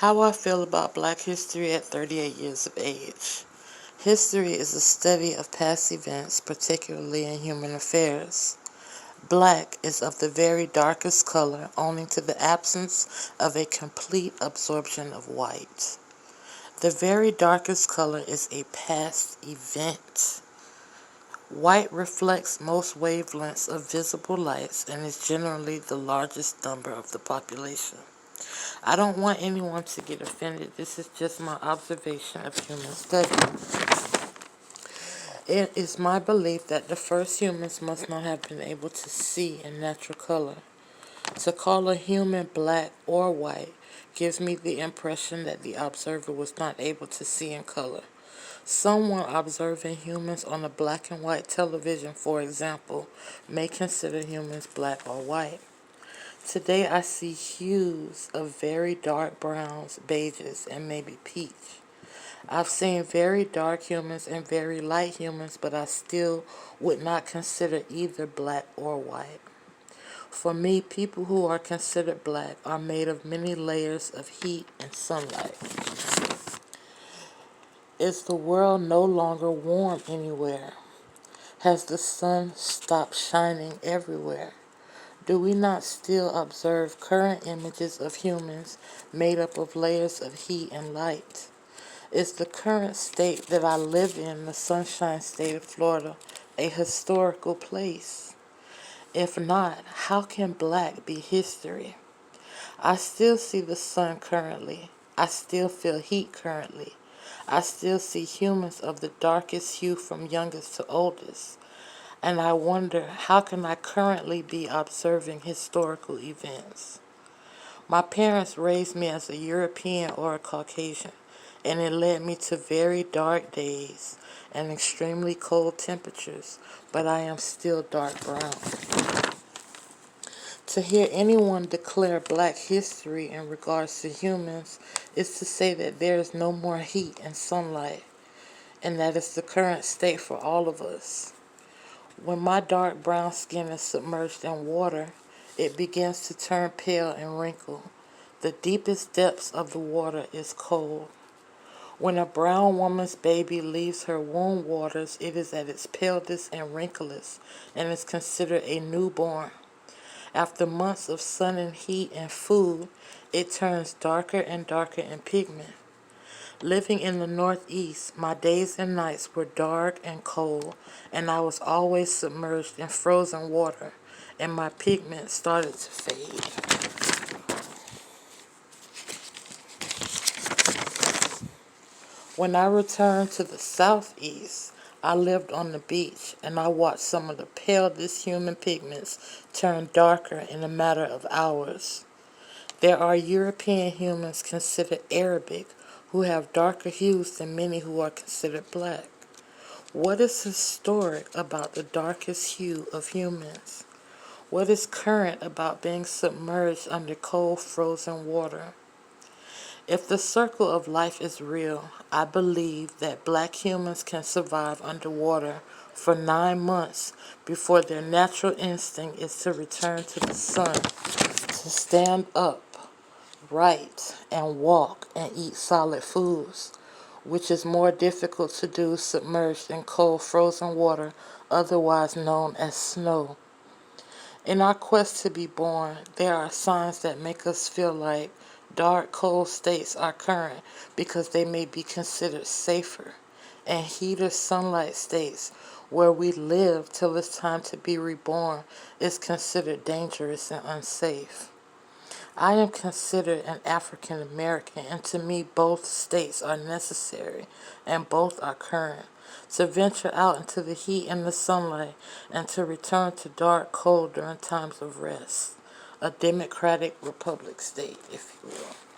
How I feel about Black history at 38 years of age. History is a study of past events, particularly in human affairs. Black is of the very darkest color, owing to the absence of a complete absorption of white. The very darkest color is a past event. White reflects most wavelengths of visible lights and is generally the largest number of the population. I don't want anyone to get offended. This is just my observation of human study. It is my belief that the first humans must not have been able to see in natural color. To call a human black or white gives me the impression that the observer was not able to see in color. Someone observing humans on a black and white television, for example, may consider humans black or white. Today I see hues of very dark browns, beiges, and maybe peach. I've seen very dark humans and very light humans, but I still would not consider either black or white. For me, people who are considered black are made of many layers of heat and sunlight. Is the world no longer warm anywhere? Has the sun stopped shining everywhere? Do we not still observe current images of humans made up of layers of heat and light? Is the current state that I live in, the Sunshine State of Florida, a historical place? If not, how can black be history? I still see the sun currently. I still feel heat currently. I still see humans of the darkest hue from youngest to oldest. And I wonder, how can I currently be observing historical events? My parents raised me as a European or a Caucasian, and it led me to very dark days and extremely cold temperatures, but I am still dark brown. To hear anyone declare black history in regards to humans is to say that there is no more heat and sunlight, and that is the current state for all of us. When my dark brown skin is submerged in water, it begins to turn pale and wrinkle. The deepest depths of the water is cold. When a brown woman's baby leaves her womb waters, it is at its palest and wrinklest, and is considered a newborn. After months of sun and heat and food, it turns darker and darker in pigment. Living in the Northeast, my days and nights were dark and cold, and I was always submerged in frozen water, and my pigment started to fade. When I returned to the Southeast, I lived on the beach, and I watched some of the palest human pigments turn darker in a matter of hours. There are European humans considered Arabic who have darker hues than many who are considered black. What is historic about the darkest hue of humans? What is current about being submerged under cold, frozen water? If the circle of life is real, I believe that black humans can survive underwater for 9 months before their natural instinct is to return to the sun, to stand up, right, and walk and eat solid foods, which is more difficult to do submerged in cold, frozen water, otherwise known as snow. In our quest to be born, there are signs that make us feel like dark, cold states are current because they may be considered safer, and heater sunlight states where we live till it's time to be reborn is considered dangerous and unsafe. I am considered an African American, and to me both states are necessary and both are current. To venture out into the heat and the sunlight, and to return to dark, cold during times of rest. A democratic republic state, if you will.